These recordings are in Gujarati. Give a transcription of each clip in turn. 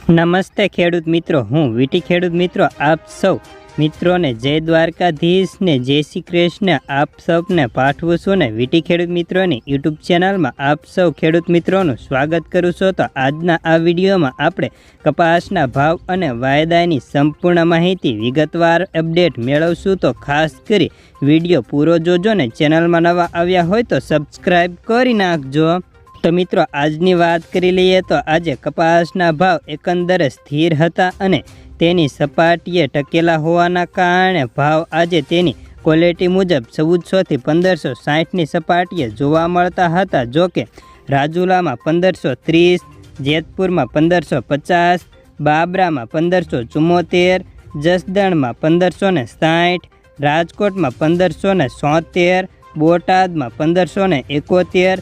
નમસ્તે ખેડૂત મિત્રો, હું વીટી ખેડૂત મિત્રો આપ સૌ મિત્રોને જય દ્વારકાધીશ ને જય શ્રી કૃષ્ણ આપ સૌને પાઠવું છું ને વીટી ખેડૂત મિત્રોની યુટ્યુબ ચેનલમાં આપ સૌ ખેડૂત મિત્રોનું સ્વાગત કરું છું। તો આજના આ વિડીયોમાં આપણે કપાસના ભાવ અને વાયદાની સંપૂર્ણ માહિતી વિગતવાર અપડેટ મેળવશું। તો ખાસ કરી વિડીયો પૂરો જોજો ને ચેનલમાં નવા આવ્યા હોય તો સબસ્ક્રાઈબ કરી નાખજો। તો મિત્રો આજની વાત કરી લઈએ તો આજે કપાસના ભાવ એકંદરે સ્થિર હતા અને તેની સપાટીએ ટકેલા હોવાના કારણે ભાવ આજે તેની ક્વોલિટી મુજબ 1400 થી 1560ની સપાટીએ જોવા મળતા હતા। જોકે રાજુલામાં 1530, જેતપુરમાં 1550, બાબરામાં 1574, જસદણમાં 1560, રાજકોટમાં 1577, બોટાદમાં 1571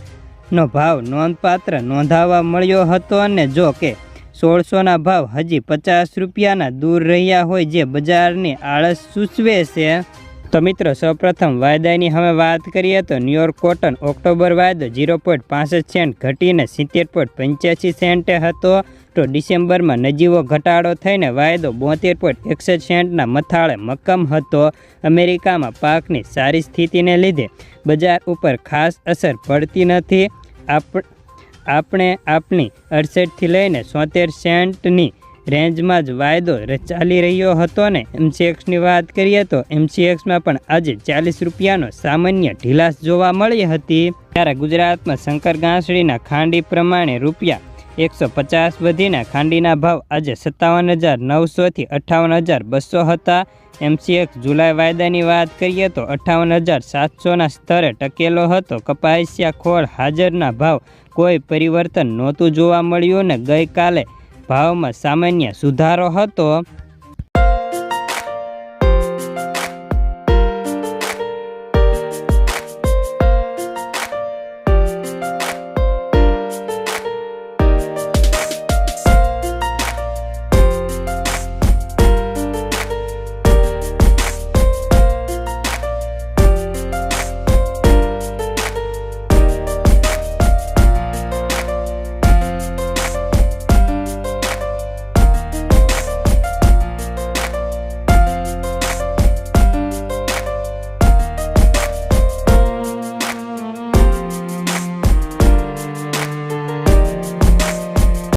નો ભાવ નોંધપાત્ર નોંધાવા મળ્યો હતો અને જો કે 1600ના ભાવ હજી 50 રૂપિયાના દૂર રહ્યા હોય જે બજારની આળસ સૂચવે છે। તો મિત્રો સૌપ્રથમ વાયદાની હવે વાત કરીએ તો ન્યુયોર્ક કોટન ઓક્ટોબર વાયદો 0.65 સેન્ટ ઘટીને 70.85 સેન્ટે હતો। તો ડિસેમ્બરમાં નજીવો ઘટાડો થઈને વાયદો 72.61 સેન્ટના મથાળે મક્કમ હતો। અમેરિકામાં પાકની સારી સ્થિતિને લીધે બજાર ઉપર ખાસ અસર પડતી નથી। આપણે આપણી 68થી લઈને 73 સેન્ટની રેન્જમાં જ વાયદો ચાલી રહ્યો હતો ને MCXની વાત કરીએ તો MCXમાં પણ આજે 40 રૂપિયાનો સામાન્ય ઢીલાસ જોવા મળી હતી। ત્યારે ગુજરાતમાં શંકર ગાંસડીના ખાંડી પ્રમાણે રૂપિયા 150 વધીને ખાંડીના ભાવ આજે 57,900 થી 58,200 હતા। MCX જુલાઈ વાયદાની વાત કરીએ તો 58,700ના સ્તરે ટકેલો હતો। કપાસિયા ખોળ હાજરના ભાવ કોઈ પરિવર્તન નહોતું જોવા મળ્યું ને ગઈકાલે ભાવમાં સામાન્ય સુધારો હતો।